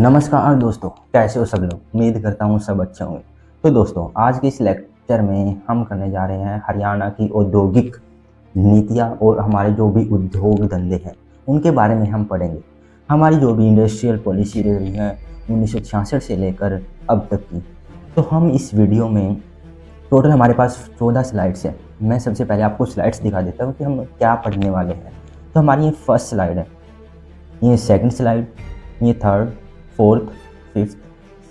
नमस्कार दोस्तों, कैसे हो सब लोग। उम्मीद करता हूँ सब अच्छे होंगे। तो दोस्तों, आज के इस लेक्चर में हम करने जा रहे हैं हरियाणा की औद्योगिक नीतियाँ और हमारे जो भी उद्योग धंधे हैं उनके बारे में हम पढ़ेंगे। हमारी जो भी इंडस्ट्रियल पॉलिसी रही है 1966 से लेकर अब तक की। तो हम इस वीडियो में टोटल हमारे पास 14 स्लाइड्स हैं। मैं सबसे पहले आपको स्लाइड्स दिखा देता हूँ कि हम क्या पढ़ने वाले हैं। तो हमारी ये फर्स्ट स्लाइड है, ये सेकंड स्लाइड, ये third, fourth, fifth,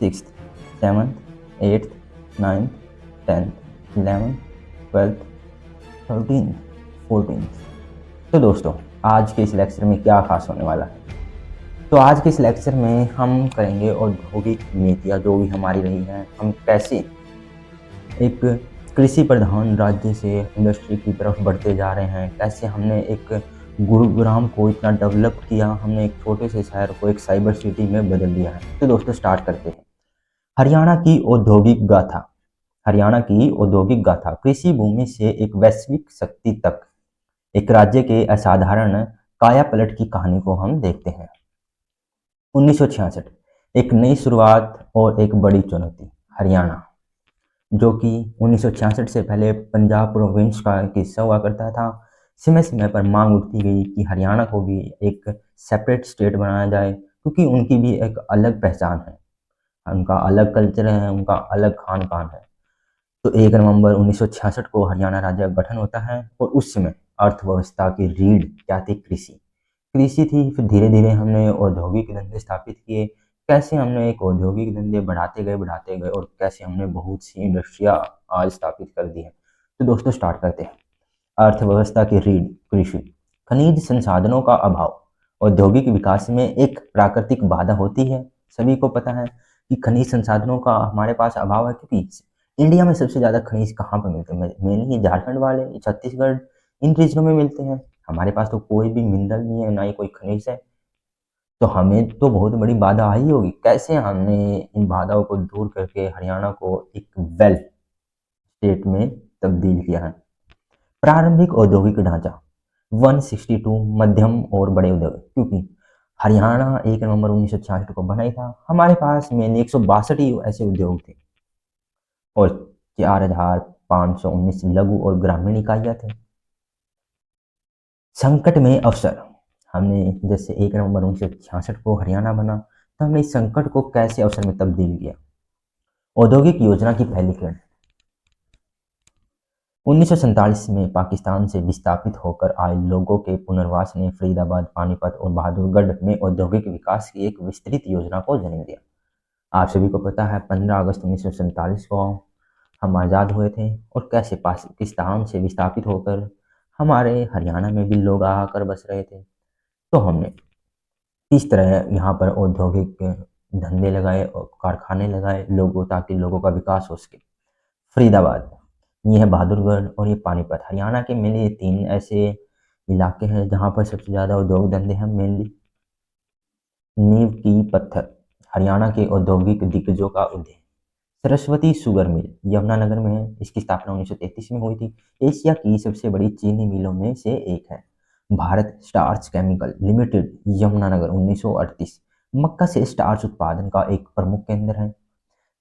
sixth, seventh, eighth, ninth, tenth, 11th, 12th, 13th, 14th। तो दोस्तों, आज के इस लेक्चर में क्या खास होने वाला है। तो आज के इस लेक्चर में हम करेंगे औद्योगिक नीतियाँ जो भी हमारी रही हैं, हम कैसे एक कृषि प्रधान राज्य से इंडस्ट्री की तरफ बढ़ते जा रहे हैं, कैसे हमने एक गुरुग्राम को इतना डेवलप किया, हमने एक छोटे से शहर को एक साइबर सिटी में बदल दिया है। तो दोस्तों, स्टार्ट करते हैं। हरियाणा की औद्योगिक गाथा। हरियाणा की औद्योगिक गाथा कृषि भूमि से एक वैश्विक शक्ति तक एक राज्य के असाधारण काया पलट की कहानी को हम देखते हैं। 1966, एक नई शुरुआत और एक बड़ी चुनौती। हरियाणा जो कि 1966 से पहले पंजाब प्रोविंस का एक हिस्सा हुआ करता था, समय समय पर मांग उठती गई कि हरियाणा को भी एक सेपरेट स्टेट बनाया जाए, क्योंकि उनकी भी एक अलग पहचान है, उनका अलग कल्चर है, उनका अलग खान पान है। तो 1 नवंबर 1966 को हरियाणा राज्य का गठन होता है और उस समय अर्थव्यवस्था की रीढ़ क्या थी? कृषि। कृषि थी। फिर धीरे धीरे हमने औद्योगिक धंधे स्थापित किए। कैसे हमने एक औद्योगिक धंधे बढ़ाते गए और कैसे हमने बहुत सी इंडस्ट्रियाँ आज स्थापित कर दी हैं। तो दोस्तों, स्टार्ट करते हैं। अर्थव्यवस्था की रीढ़ कृषि। खनिज संसाधनों का अभाव औद्योगिक विकास में एक प्राकृतिक बाधा होती है। सभी को पता है कि खनिज संसाधनों का हमारे पास अभाव है, क्योंकि इंडिया में सबसे ज़्यादा खनिज कहाँ पर मिलते हैं? मेनली झारखंड वाले, छत्तीसगढ़, इन रीजनों में मिलते हैं। हमारे पास तो कोई भी मिनरल नहीं है, ना ही कोई खनिज है। तो हमें तो बहुत बड़ी बाधा आई होगी। कैसे हमने इन बाधाओं को दूर करके हरियाणा को एक वेल स्टेट में तब्दील किया है। प्रारंभिक औद्योगिक ढांचा 162 मध्यम और बड़े उद्योग, क्योंकि हरियाणा 1 नवंबर 1966 को बना ही था। हमारे पास में 162 ही ऐसे उद्योग थे और 4519 लघु और ग्रामीण इकाइयाँ थे। संकट में अवसर। हमने जैसे 1 नवंबर 1966 को हरियाणा बना, तो हमने इस संकट को कैसे अवसर में तब्दील किया। औद्योगिक योजना की पहली किरण 1947 में पाकिस्तान से विस्थापित होकर आए लोगों के पुनर्वास ने फरीदाबाद, पानीपत और बहादुरगढ़ में औद्योगिक विकास की एक विस्तृत योजना को जन्म दिया। आप सभी को पता है 15 अगस्त 1947 को हम आज़ाद हुए थे और कैसे पाकिस्तान से विस्थापित होकर हमारे हरियाणा में भी लोग आकर बस रहे थे। तो हमने इस तरह यहाँ पर औद्योगिक धंधे लगाए और कारखाने लगाए लोगों, ताकि लोगों का विकास हो सके। फरीदाबाद, ये है बहादुरगढ़ और ये पानीपत। हरियाणा के मेनली 3 ऐसे इलाके हैं जहाँ पर सबसे ज़्यादा उद्योग धंधे हैं। मेनली नींव की पत्थर हरियाणा के औद्योगिक दिग्गजों का उदय। सरस्वती शुगर मिल यमुनानगर में है। इसकी स्थापना 1933 में हुई थी। एशिया की सबसे बड़ी चीनी मिलों में से एक है। Bharat starch chemical limited Yamunanagar 1938 मक्का से स्टार्च उत्पादन का एक प्रमुख केंद्र है।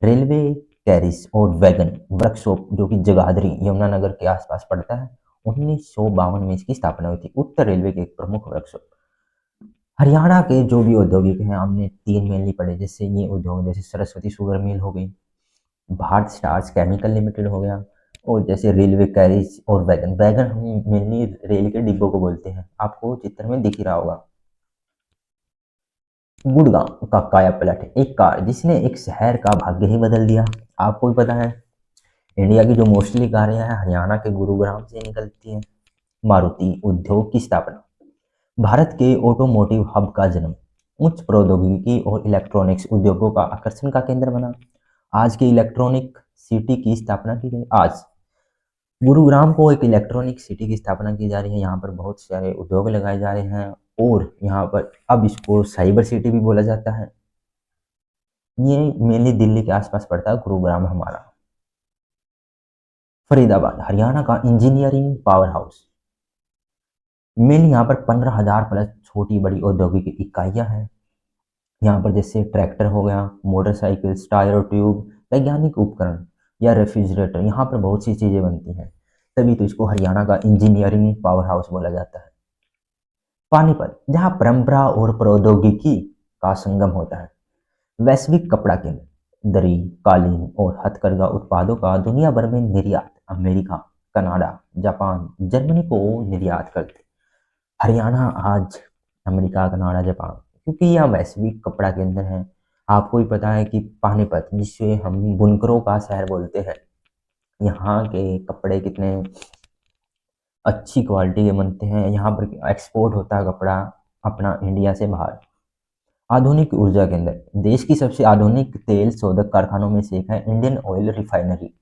रेलवे कैरिज और वैगन वर्कशॉप जो कि जगाधरी यमुनानगर के आसपास पड़ता है, 1952 में इसकी स्थापना हुई थी। उत्तर रेलवे के एक प्रमुख वर्कशॉप। हरियाणा के जो भी औद्योगिक हैं, हमने 3 मेनली पढ़े। जैसे ये उद्योग, जैसे सरस्वती शुगर मिल हो गई, भारत स्टार्च केमिकल लिमिटेड हो गया, और जैसे रेलवे कैरिज और वैगन। वैगन हम मेनली रेल के डिब्बों को बोलते हैं, आपको चित्र में दिख ही रहा होगा। गुड़गांव का काया पलट, एक कार जिसने एक शहर का भाग्य ही बदल दिया। आपको भी पता है इंडिया की जो मोस्टली कारें हैं हरियाणा के गुरुग्राम से निकलती हैं। मारुति उद्योग की स्थापना। भारत के ऑटोमोटिव हब का जन्म। उच्च प्रौद्योगिकी और इलेक्ट्रॉनिक्स उद्योगों का आकर्षण का केंद्र बना। आज की इलेक्ट्रॉनिक सिटी की स्थापना की गई। आज गुरुग्राम को एक इलेक्ट्रॉनिक सिटी की स्थापना की जा रही है। यहाँ पर बहुत सारे उद्योग लगाए जा रहे हैं और यहाँ पर अब इसको साइबर सिटी भी बोला जाता है। ये मेनली दिल्ली के आसपास पड़ता है गुरुग्राम हमारा। फरीदाबाद हरियाणा का इंजीनियरिंग पावर हाउस। मेनली यहाँ पर 15,000 प्लस छोटी बड़ी औद्योगिक इकाइयाँ हैं। यहाँ पर जैसे ट्रैक्टर हो गया, मोटरसाइकिल, टायर, ट्यूब, वैज्ञानिक उपकरण या रेफ्रिजरेटर, यहाँ पर बहुत सी चीज़ें बनती हैं। तभी तो इसको हरियाणा का इंजीनियरिंग पावर हाउस बोला जाता है। पानीपत जहाँ परंपरा और प्रौद्योगिकी का संगम होता है। वैश्विक कपड़ा केंद्र, दरी, कालीन और हथकरघा उत्पादों का दुनिया भर में निर्यात अमेरिका, कनाडा, जापान, जर्मनी को निर्यात करते। हरियाणा आज अमेरिका, कनाडा, जापान, क्योंकि यह वैश्विक कपड़ा केंद्र है। आपको भी पता है कि पानीपत, जिसे हम बुनकरों का शहर बोलते हैं, यहाँ के कपड़े कितने अच्छी क्वालिटी के बनते हैं। यहाँ पर एक्सपोर्ट होता है कपड़ा अपना इंडिया से बाहर। आधुनिक ऊर्जा केंद्र, देश की सबसे आधुनिक तेल शोधक कारखानों में से एक है इंडियन ऑयल रिफाइनरी।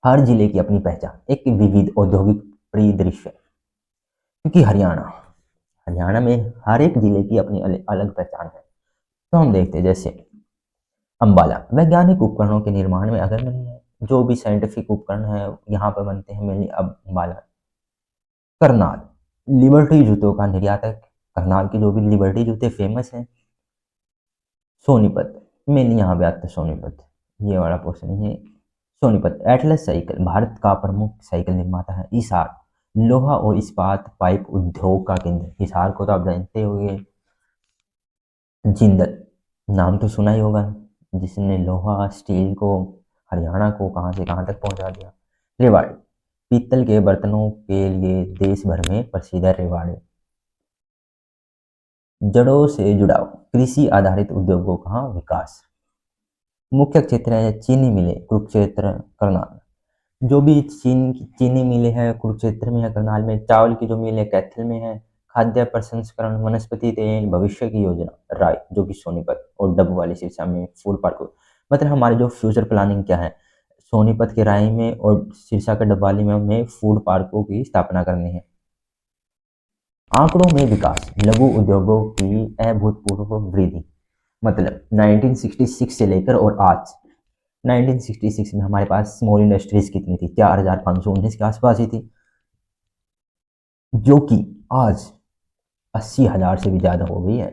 हर जिले की अपनी पहचान, एक विविध औद्योगिक परिदृश्य, क्योंकि हरियाणा में हर एक जिले की अपनी अलग पहचान है। तो हम देखते हैं जैसे अंबाला वैज्ञानिक उपकरणों के निर्माण में अग्रणी है। जो भी साइंटिफिक उपकरण है यहाँ पर बनते हैं मेनली अब अंबाला। करनाल लिबर्टी जूतों का निर्यातक, करनाल के जो भी लिबर्टी जूते फेमस हैं। सोनीपत मेनली यहाँ पे आता है सोनीपत, ये वाला पोर्शन है। सोनीपत एटलस साइकिल भारत का प्रमुख साइकिल निर्माता है। हिसार लोहा और इस्पात पाइप उद्योग का केंद्र। हिसार को तो आप जानते होंगे। जिंदल नाम तो सुना ही होगा, जिसने लोहा स्टील को हरियाणा को कहाँ से कहाँ तक पहुंचा दिया। रेवाड़ी पीतल के बर्तनों के लिए देश भर में प्रसिद्ध है रेवाड़ी। जड़ों से जुड़ाव कृषि आधारित उद्योगों का विकास। मुख्य क्षेत्र है चीनी मिले कुरुक्षेत्र, करनाल। जो भी चीनी मिले हैं कुरुक्षेत्र में है, करनाल में। चावल की जो मिल है कैथल में है। खाद्य प्रसंस्करण, वनस्पति तेल, भविष्य की योजना राय, जो कि सोनीपत और डब वाली सिरसा में फूड पार्क। मतलब हमारी जो फ्यूचर प्लानिंग क्या है, सोनीपत के राय में और सिरसा के डबवाली में हमें फूड पार्कों की स्थापना करनी है। आंकड़ों में विकास, लघु उद्योगों की अभूतपूर्व वृद्धि। मतलब 1966 से लेकर और आज, 1966 में हमारे पास स्मॉल इंडस्ट्रीज कितनी थी? 4,519 के आसपास ही थी, जो कि आज 80,000 से भी ज़्यादा हो गई है।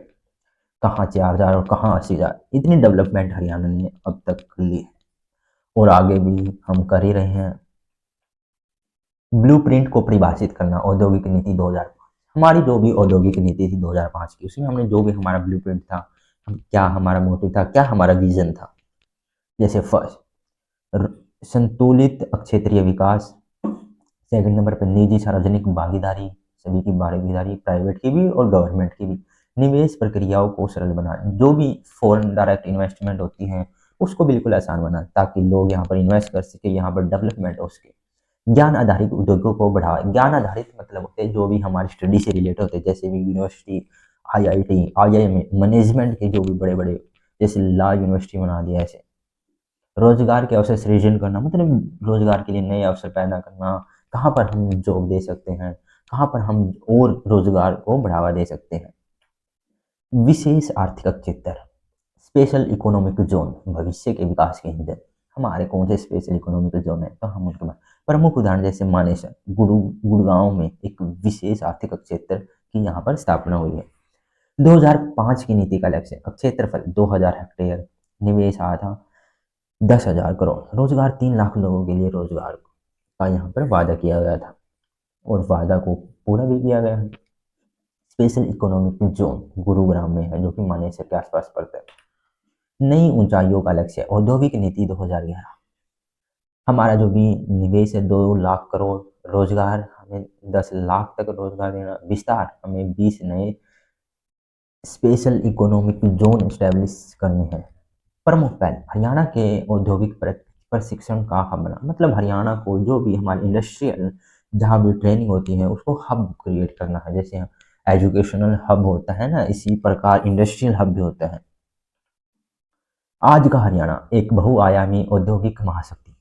कहाँ 4,000 और कहाँ 80,000। इतनी डेवलपमेंट हरियाणा ने अब तक कर ली है और आगे भी हम कर ही रहे हैं। ब्लूप्रिंट को परिभाषित करना, औद्योगिक नीति 2005। हमारी जो भी औद्योगिक नीति थी 2005 की, उसमें हमने जो भी हमारा ब्लूप्रिंट था, क्या हमारा मोटिव था, क्या हमारा विजन था। जैसे फर्स्ट संतुलित क्षेत्रीय विकास। सेकंड नंबर पर निजी सार्वजनिक भागीदारी, सभी की भागीदारी, प्राइवेट की भी और गवर्नमेंट की भी। निवेश प्रक्रियाओं को सरल बनाना, जो भी फॉरेन डायरेक्ट इन्वेस्टमेंट होती है उसको बिल्कुल आसान बनाना, ताकि लोग यहाँ पर इन्वेस्ट कर सके, यहाँ पर डेवलपमेंट हो सके। ज्ञान आधारित उद्योगों को बढ़ावा। ज्ञान आधारित मतलब होते हैं जो भी हमारी स्टडी से रिलेटेड होते हैं, जैसे भी यूनिवर्सिटी, आईआईटी, आईआईएम, मैनेजमेंट के जो भी बड़े बड़े, जैसे लॉ यूनिवर्सिटी बना दिया। ऐसे रोजगार के अवसर सृजन करना, मतलब रोजगार के लिए नए अवसर पैदा करना, कहाँ पर हम जॉब दे सकते हैं, कहाँ पर हम और रोजगार को बढ़ावा दे सकते हैं। विशेष आर्थिक क्षेत्र, स्पेशल इकोनॉमिक जोन, भविष्य के विकास के इंजन। हमारे कौन से स्पेशल इकोनॉमिक जोन है, तो हम उनके प्रमुख उदाहरण जैसे मानेसर, गुड़गांव में एक विशेष आर्थिक क्षेत्र की यहाँ पर स्थापना हुई है। 2005 की नीति का लक्ष्य, क्षेत्रफल 2,000 हेक्टेयर, निवेश आया था 10,000 करोड़, रोजगार 3 लाख लोगों के लिए रोजगार का यहाँ पर वादा किया गया था और वादा को पूरा भी किया गया है। स्पेशल इकोनॉमिक जोन गुरुग्राम में है, जो कि मानेसर के आसपास पड़ता है। नई ऊंचाइयों का लक्ष्य, औद्योगिक नीति 2011। हमारा जो भी निवेश है 2 लाख करोड़, रोजगार हमें 10 लाख तक रोजगार देना, विस्तार हमें 20 नए स्पेशल इकोनॉमिक जोन स्टैब्लिश करने हैं। प्रमुख पहल, हरियाणा के औद्योगिक प्रशिक्षण का हब बना। मतलब हरियाणा को जो भी हमारे इंडस्ट्रियल जहाँ भी ट्रेनिंग होती है उसको हब क्रिएट करना है। जैसे एजुकेशनल हब होता है ना, इसी प्रकार इंडस्ट्रियल हब भी होता है। आज का हरियाणा एक बहुआयामी औद्योगिक महाशक्ति,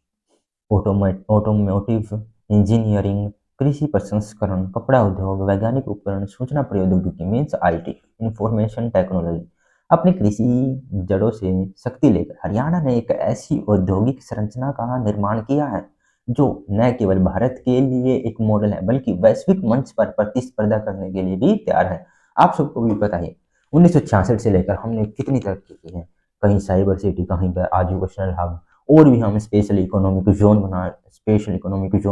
ऑटोमोटिव, इंजीनियरिंग, कृषि प्रसंस्करण, कपड़ा उद्योग, वैज्ञानिक उपकरण, सूचना प्रौद्योगिकी मीन्स आईटी, इंफॉर्मेशन टेक्नोलॉजी। अपनी कृषि जड़ों से शक्ति लेकर हरियाणा ने एक ऐसी औद्योगिक संरचना का निर्माण किया है जो न केवल भारत के लिए एक मॉडल है बल्कि वैश्विक मंच पर प्रतिस्पर्धा करने के लिए भी तैयार है। आप सबको भी पता है 1966 से लेकर हमने कितनी तरक्की की है। कहीं साइबर सिटी, कहीं पर एजुकेशनल हब, और भी हम स्पेशल इकोनॉमिक जोन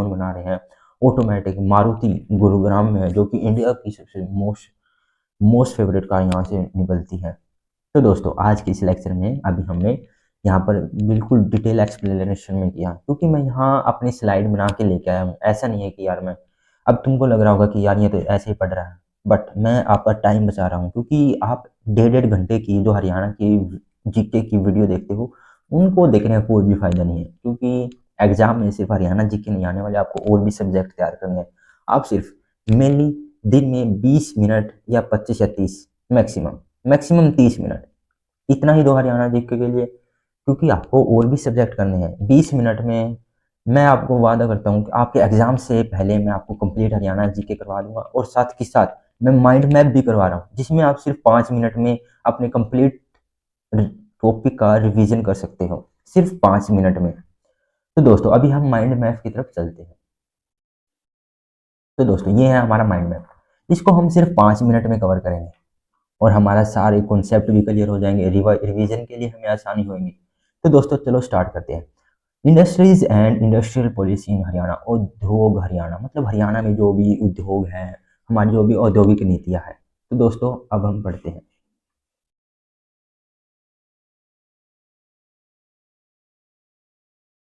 बना रहे हैं। ऑटोमेटिक मारुति गुरुग्राम में है जो कि इंडिया की सबसे मोस्ट मोस्ट फेवरेट कार यहाँ से निकलती है। तो दोस्तों आज के इस लेक्चर में अभी हमने यहाँ पर बिल्कुल डिटेल एक्सप्लेनेशन में किया, क्योंकि मैं यहाँ अपनी स्लाइड बना के लेके आया हूँ। ऐसा नहीं है कि यार मैं, अब तुमको लग रहा होगा कि यार ये तो ऐसे ही पढ़ रहा है, बट मैं आपका टाइम बचा रहा हूँ, क्योंकि आप 1.5 घंटे की जो हरियाणा की जीके की वीडियो देखते हो उनको देखने का कोई भी फायदा नहीं है, क्योंकि एग्जाम में सिर्फ हरियाणा जीके नहीं आने वाले, आपको और भी सब्जेक्ट तैयार करने हैं। आप सिर्फ मेनली दिन में 20 मिनट या 25 या 30, मैक्सिमम 30 मिनट, इतना ही दो हरियाणा जीके के लिए, क्योंकि आपको और भी सब्जेक्ट करने हैं। 20 मिनट में मैं आपको वादा करता हूँ कि आपके एग्जाम से पहले मैं आपको कंप्लीट हरियाणा जीके करवा दूंगा, और साथ के साथ मैं माइंड मैप भी करवा रहा हूँ, जिसमें आप सिर्फ 5 मिनट में अपने कंप्लीट टॉपिक का रिवीजन कर सकते हो, सिर्फ 5 मिनट में। तो दोस्तों अभी हम माइंड मैप की तरफ चलते हैं। तो दोस्तों ये है हमारा माइंड मैप, इसको हम सिर्फ 5 मिनट में कवर करेंगे और हमारा सारे कॉन्सेप्ट भी क्लियर हो जाएंगे, रिवीजन के लिए हमें आसानी होगी। तो दोस्तों चलो स्टार्ट करते हैं। Industries and industrial policy in Haryana, उद्योग हरियाणा, मतलब हरियाणा में जो भी उद्योग है, हमारी जो भी औद्योगिक नीतियां हैं। तो दोस्तों अब हम पढ़ते हैं।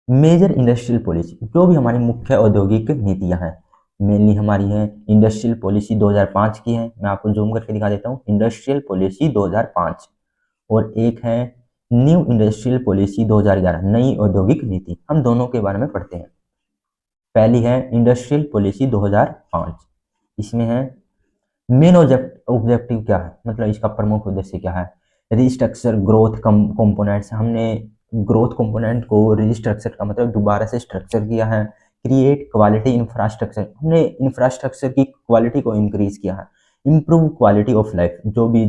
मेजर इंडस्ट्रियल पॉलिसी, जो भी हमारी मुख्य औद्योगिक नीतियां हैं, मेनली हमारी है इंडस्ट्रियल पॉलिसी 2005 की है। मैं आपको जूम करके दिखा देता हूँ, इंडस्ट्रियल पॉलिसी 2005। और एक है न्यू इंडस्ट्रियल पॉलिसी 2011, नई औद्योगिक नीति। हम दोनों के बारे में पढ़ते हैं। पहली है इंडस्ट्रियल पॉलिसी 2005। इसमें है मेन ऑब्जेक्टिव क्या है, मतलब इसका प्रमुख उद्देश्य क्या है। रिस्ट्रक्चर ग्रोथ कंपोनेंट्स, हमने ग्रोथ कंपोनेंट को रिस्ट्रक्चर का मतलब दोबारा से स्ट्रक्चर किया है। क्रिएट क्वालिटी इंफ्रास्ट्रक्चर, हमने इंफ्रास्ट्रक्चर की क्वालिटी को इंक्रीज किया है। इम्प्रूव क्वालिटी ऑफ लाइफ, जो भी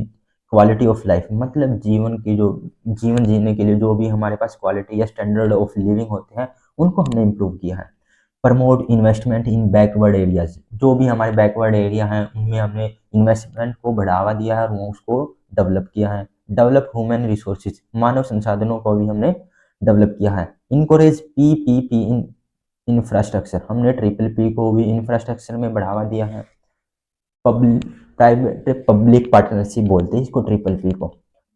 क्वालिटी ऑफ लाइफ मतलब जीवन जीने के लिए जो भी हमारे पास क्वालिटी या स्टैंडर्ड ऑफ लिविंग होते हैं उनको हमने इम्प्रूव किया है। प्रमोट इन्वेस्टमेंट इन बैकवर्ड एरियाज, जो भी हमारे बैकवर्ड एरिया हैं उनमें हमने इन्वेस्टमेंट को बढ़ावा दिया है और उसको डेवलप किया है। डेवलप ह्यूमन रिसोर्सेज, मानव संसाधनों को भी हमने डेवलप किया है। इनकोरेज पीपीपी इन इंफ्रास्ट्रक्चर, हमने ट्रिपल पी को भी इंफ्रास्ट्रक्चर में बढ़ावा दिया है। पब्लिक प्राइवेट पब्लिक पार्टनरशिप बोलते हैं इसको, ट्रिपल पी को।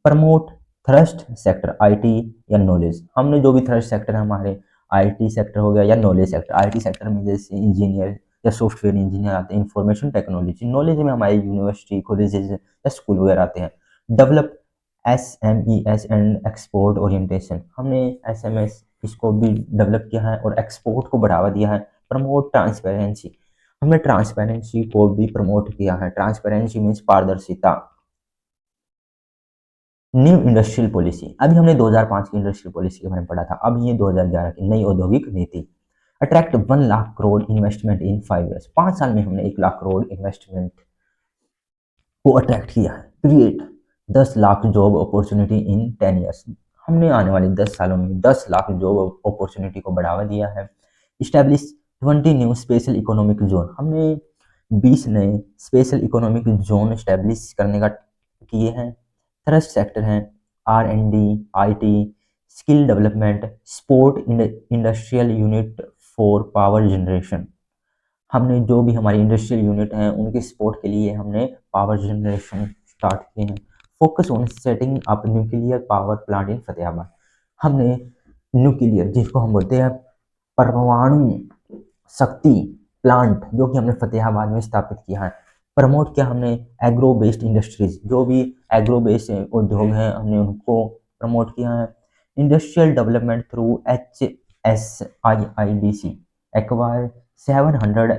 प्रमोट थ्रस्ट सेक्टर आईटी या नॉलेज, हमने जो भी थ्रस्ट सेक्टर है हमारे, आईटी सेक्टर हो गया या नॉलेज सेक्टर। आईटी सेक्टर में जैसे इंजीनियर या सॉफ्टवेयर इंजीनियर आते हैं, इंफॉर्मेशन टेक्नोलॉजी। नॉलेज में हमारी यूनिवर्सिटी कॉलेजेस या स्कूल वगैरह आते हैं। डेवलप एसएमईएस एंड एक्सपोर्ट ओरिएंटेशन, हमने एसएमएस इसको भी डेवलप किया है और एक्सपोर्ट को बढ़ावा दिया है। प्रमोट ट्रांसपेरेंसी, हमने ट्रांसपेरेंसी को भी प्रमोट किया है। ट्रांसपेरेंसी मीन्स पारदर्शिता। न्यू इंडस्ट्रियल पॉलिसी, अभी हमने 2005 की इंडस्ट्रियल पॉलिसी के बारे में पढ़ा था, अब ये 2011 की नई औद्योगिक नीति। अट्रैक्ट 1 लाख करोड़ इन्वेस्टमेंट इन 5 ईयर्स, 5 साल में हमने 1 लाख करोड़ इन्वेस्टमेंट को अट्रैक्ट किया है। Create 10 lakh job opportunity in 10 years, हमने आने वाले 10 सालों में 10 लाख जॉब अपॉर्चुनिटी को बढ़ावा दिया है। Establish 20 new special economic zone, हमने 20 नए स्पेशल इकोनॉमिक जोन स्टैब्लिश करने का किए हैं। थ्रस्ट सेक्टर हैं R&D, IT, skill development, sport industrial unit for power generation, हमने जो भी हमारी इंडस्ट्रियल यूनिट हैं उनके सपोर्ट के लिए हमने पावर जनरेशन स्टार्ट किए हैं। Focus on setting up nuclear power plant in Fatehabad, हमने न्यूक्लियर जिसको हम बोलते हैं परमाणु शक्ति प्लांट जो कि हमने फतेहाबाद में स्थापित किया है। प्रमोट किया हमने एग्रो बेस्ड इंडस्ट्रीज, जो भी एग्रो बेस्ड उद्योग हैं हमने उनको प्रमोट किया है। Industrial development through SIIDC acquired 700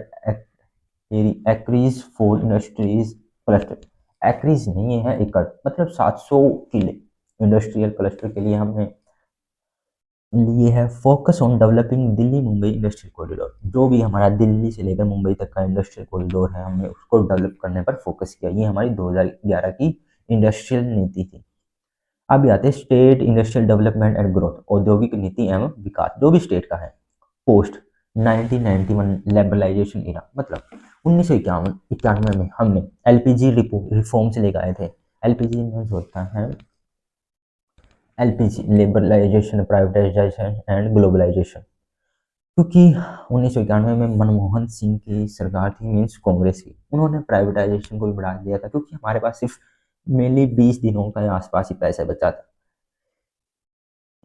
acres for industries cluster। एक्रीज नहीं है एकड़, मतलब 700 किले इंडस्ट्रियल क्लस्टर के लिए हमने लिए है। Focus on developing Delhi Mumbai industrial corridor, जो भी हमारा दिल्ली से लेकर मुंबई तक का इंडस्ट्रियल कॉरिडोर है, हमने उसको डेवलप करने पर फोकस किया। ये हमारी 2011 की इंडस्ट्रियल नीति थी। अब आते हैं state industrial development and growth, औद्योगिक नीति एवं विकास, जो भी स्टेट का है। पोस्ट 1991 लिबरलाइजेशन इरा, मतलब 1991 में हमने एलपीजी रिफॉर्म्स लेकर आए थे। एलपीजी में होता है LPG liberalisation, privatisation and globalisation. क्योंकि 1991 में मनमोहन सिंह की सरकार थी, मीन्स कांग्रेस की, उन्होंने प्राइवेटाइजेशन को भी बढ़ा दिया था, क्योंकि हमारे पास सिर्फ मेनली 20 दिनों का आसपास ही पैसा बचा था।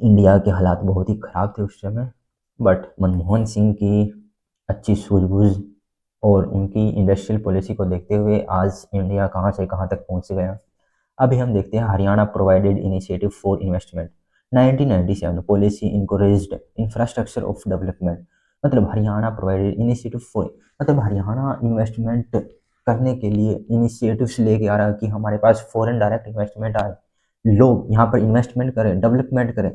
इंडिया के हालात बहुत ही ख़राब थे उस समय, बट मनमोहन सिंह की अच्छी सूझबूझ और उनकी इंडस्ट्रियल पॉलिसी को देखते हुए आज इंडिया कहाँ से कहाँ तक पहुँच गया। अभी हम देखते हैं Haryana provided initiative for investment 1997 policy encouraged infrastructure of development, मतलब हरियाणा प्रोवाइडेड इनिशिएटिव फॉर, मतलब हरियाणा इन्वेस्टमेंट करने के लिए इनिशिएटिव्स लेके आ रहा है कि हमारे पास फॉरेन डायरेक्ट इन्वेस्टमेंट आए, लोग यहाँ पर इन्वेस्टमेंट करें, डेवलपमेंट करें।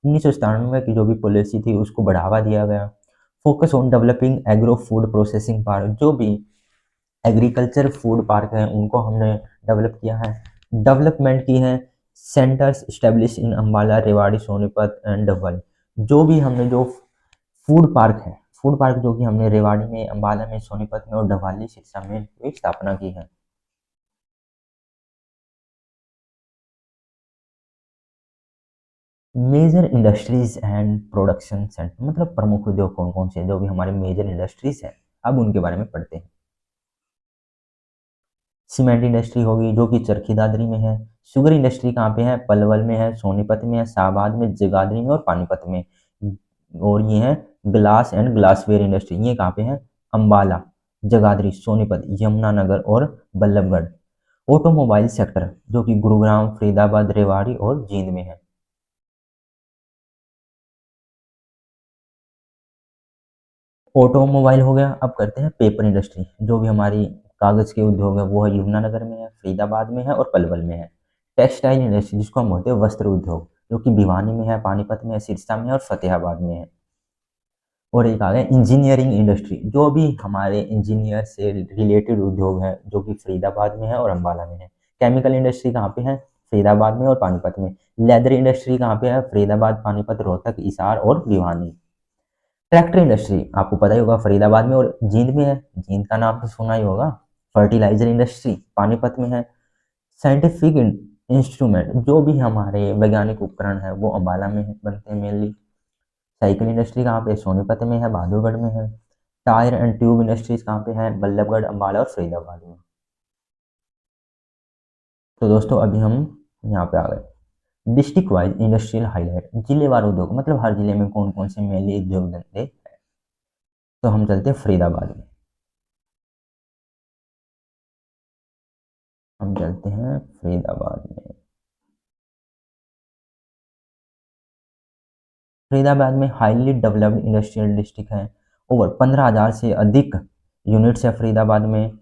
1997 की जो भी पॉलिसी थी उसको बढ़ावा दिया गया। Focus on developing agro food processing park, जो भी एग्रीकल्चर फूड पार्क हैं उनको हमने डेवलप किया है, डेवलपमेंट की है। Centres establish in Ambala, Rewari, Sonipat and double, जो भी हमने जो फूड पार्क है, फूड पार्क जो कि हमने रेवाड़ी में, अम्बाला में, सोनीपत में और डवाली सिरसा में स्थापना की है। Major industries and production centre, मतलब प्रमुख उद्योग कौन कौन से हैं, जो भी हमारे मेजर इंडस्ट्रीज हैं, अब उनके बारे में पढ़ते हैं। सीमेंट इंडस्ट्री होगी जो कि चरखी दादरी में है। शुगर इंडस्ट्री कहाँ पे है, पलवल में है, सोनीपत में है, शाहबाद में, जगाधरी में और पानीपत में। और ये है ग्लास एंड ग्लासवेयर इंडस्ट्री, ये कहाँ पे है, अम्बाला, जगाधरी, सोनीपत, यमुनानगर और बल्लभगढ़। ऑटोमोबाइल सेक्टर जो कि गुरुग्राम, फरीदाबाद, रेवाड़ी और जींद में है। ऑटोमोबाइल हो गया। अब करते हैं पेपर इंडस्ट्री, जो भी हमारी कागज़ के उद्योग है, वो है यमुनानगर में है, फरीदाबाद में है और पलवल में है। टेक्सटाइल इंडस्ट्री जिसको हम बोलते हैं वस्त्र उद्योग, जो कि भिवानी में है, पानीपत में है, सिरसा में है और फतेहाबाद में है। और एक आ गया इंजीनियरिंग इंडस्ट्री, जो भी हमारे इंजीनियर से रिलेटेड उद्योग है, जो कि फरीदाबाद में है और अम्बाला में है। केमिकल इंडस्ट्री कहाँ पे है, फरीदाबाद में और पानीपत में। लेदर इंडस्ट्री कहाँ पे है, फरीदाबाद, पानीपत, रोहतक, हिसार और भिवानी। ट्रैक्टर इंडस्ट्री आपको पता ही होगा, फरीदाबाद में और जींद में है, जींद का नाम तो सुना ही होगा। फर्टिलाइजर इंडस्ट्री पानीपत में है। साइंटिफिक इंस्ट्रूमेंट, जो भी हमारे वैज्ञानिक उपकरण है, वो अम्बाला में बनते हैं मेनली। साइकिल इंडस्ट्री कहाँ पे, सोनीपत में है, बहादुरगढ़ में है। टायर एंड ट्यूब इंडस्ट्रीज कहाँ पे है, बल्लभगढ़, अम्बाला और फरीदाबाद में। तो दोस्तों अभी हम यहाँ पे आ गए डिस्ट्रिक्ट वाइज इंडस्ट्रियल हाईलाइट, जिलेवार उद्योग, मतलब हर जिले में कौन कौन से मेनली उद्योग धंधे। तो हम चलते हैं फरीदाबाद में, हम चलते हैं फरीदाबाद में। फरीदाबाद में हाईली डेवलप्ड इंडस्ट्रियल डिस्ट्रिक्ट है। ओवर 15,000 से अधिक यूनिट्स है फरीदाबाद में।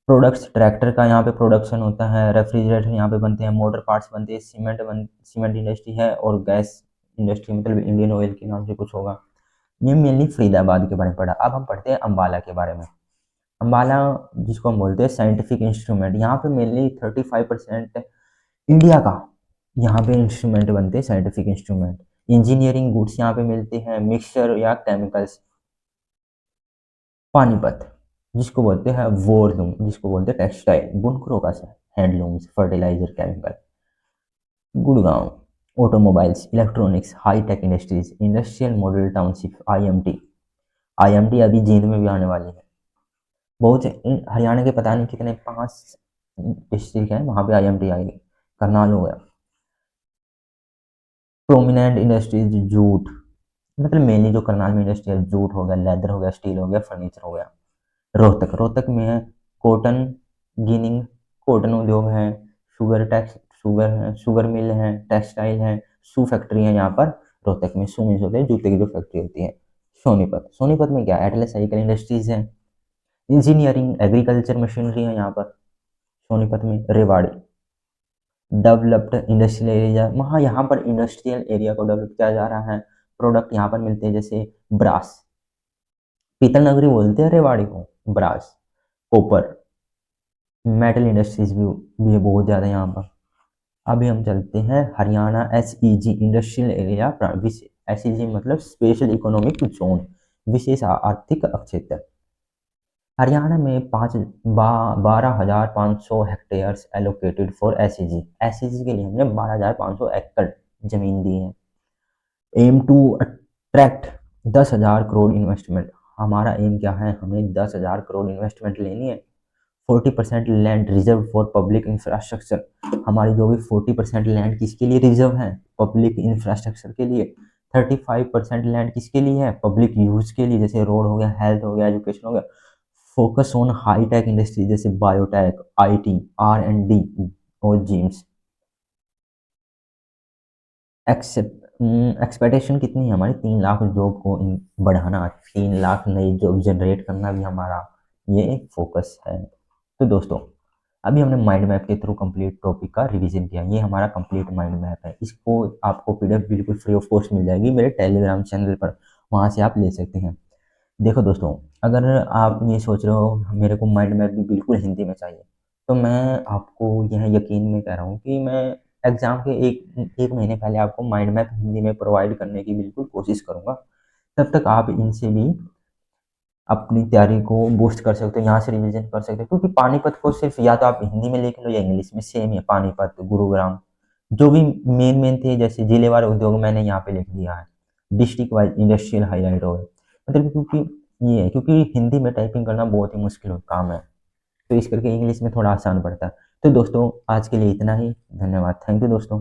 प्रोडक्ट्स, ट्रैक्टर का यहाँ पे प्रोडक्शन होता है, रेफ्रिजरेटर यहाँ पे बनते हैं, मोटर पार्ट्स बनते हैं, सीमेंट इंडस्ट्री है और गैस इंडस्ट्री, मतलब इंडियन ऑयल के नाम से कुछ होगा। ये मेनली फरीदाबाद के बारे में पढ़ा। अब हम पढ़ते हैं अम्बाला के बारे में। अम्बाला जिसको हम बोलते हैं साइंटिफिक इंस्ट्रूमेंट, यहाँ पे मेनली 35% इंडिया का यहाँ पे इंस्ट्रूमेंट बनते हैं, साइंटिफिक इंस्ट्रूमेंट। इंजीनियरिंग गुड्स यहाँ पे मिलते हैं, मिक्सचर या केमिकल्स। पानीपत जिसको बोलते हैं वॉरलूम, जिसको बोलते हैं टेक्सटाइल, बुनकरों का से handlooms, fertiliser, chemical. Gurgaon automobiles, electronics, high tech industries, industrial model township, IMT. IMT अभी जींद में भी आने वाली है। बहुत से हरियाणा के पता नहीं कितने 5 डिस्ट्रिक्ट हैं, वहाँ पे आईएमटी आएगी। करनाल हो गया। प्रोमिनेंट इंडस्ट्रीज जूट, मतलब मेनली जो करनाल में इंडस्ट्री है, जूट हो गया, लेदर हो गया, स्टील हो गया, फर्नीचर हो गया। रोहतक, रोहतक में है कॉटन गिनिंग, कॉटन उद्योग है। शुगर टैक्स, शुगर है, शुगर मिल है, टेक्सटाइल है, शू फैक्ट्री है यहाँ पर रोहतक में सुमिस होते हैं, जूते की जो फैक्ट्री होती है। सोनीपत, सोनीपत में क्या एटलस साइकिल इंडस्ट्रीज है। इंजीनियरिंग एग्रीकल्चर मशीनरी है यहाँ पर सोनीपत में। रेवाड़ी डेवलप्ड इंडस्ट्रियल एरिया, वहाँ यहाँ पर इंडस्ट्रियल एरिया को डेवलप किया जा रहा है। प्रोडक्ट यहाँ पर मिलते हैं जैसे ब्रास, पीतल नगरी बोलते हैं रेवाड़ी को, ब्रास, कॉपर, मेटल इंडस्ट्रीज भी है बहुत ज़्यादा यहाँ पर। अभी हम चलते हैं Haryana SEZ industrial area, SEZ मतलब स्पेशल इकोनॉमिक जोन, विशेष आर्थिक क्षेत्र। हरियाणा में 12,500 hectares allocated for SEZ। SEZ के लिए हमने 12,500 एकड़ जमीन दी है। Aim to attract 10,000 crore investment. हमारा एम क्या है, हमें 10,000 करोड़ इन्वेस्टमेंट लेनी है। 40% land reserve for public infrastructure. हमारी जो भी 40% लैंड किसके लिए रिजर्व है, पब्लिक इंफ्रास्ट्रक्चर के लिए। 35% लैंड किसके लिए है, पब्लिक यूज के लिए, जैसे रोड हो गया, हेल्थ हो गया, एजुकेशन हो गया। Focus on high tech industry जैसे बायोटेक, IT, R&D और जिम्स। एक्सपेक्टेशन कितनी है हमारी, 3 लाख जॉब को बढ़ाना, 3 लाख नई जॉब जनरेट करना भी हमारा ये फोकस है। तो दोस्तों, अभी हमने माइंड मैप के थ्रू कंप्लीट टॉपिक का रिवीजन किया। ये हमारा कंप्लीट माइंड मैप है। इसको आपको PDF बिल्कुल फ्री ऑफ कॉस्ट मिल जाएगी मेरे टेलीग्राम चैनल पर, वहाँ से आप ले सकते हैं। देखो दोस्तों, अगर आप ये सोच रहे हो मेरे को माइंड मैप भी बिल्कुल हिंदी में चाहिए, तो मैं आपको यह यकीन में कह रहा हूँ कि मैं एग्ज़ाम के एक महीने पहले आपको माइंड मैप हिंदी में प्रोवाइड करने की बिल्कुल कोशिश करूँगा। तब तक आप इनसे भी अपनी तैयारी को बूस्ट कर सकते हो, यहाँ से रिवीजन कर सकते हो। क्योंकि पानीपत को सिर्फ या तो आप हिंदी में लिख लो या इंग्लिश में, सेम है। पानीपत, गुरुग्राम, जो भी मेन मेन थे, जैसे जिलेवार उद्योग मैंने यहाँ पे लिख दिया है, डिस्ट्रिक्ट वाइज इंडस्ट्रियल हाईलाइट हो गए। मतलब क्योंकि ये है, क्योंकि हिंदी में टाइपिंग करना बहुत ही मुश्किल काम है, तो इस करके इंग्लिश में थोड़ा आसान पड़ता है। तो दोस्तों, आज के लिए इतना ही। धन्यवाद। थैंक यू दोस्तों।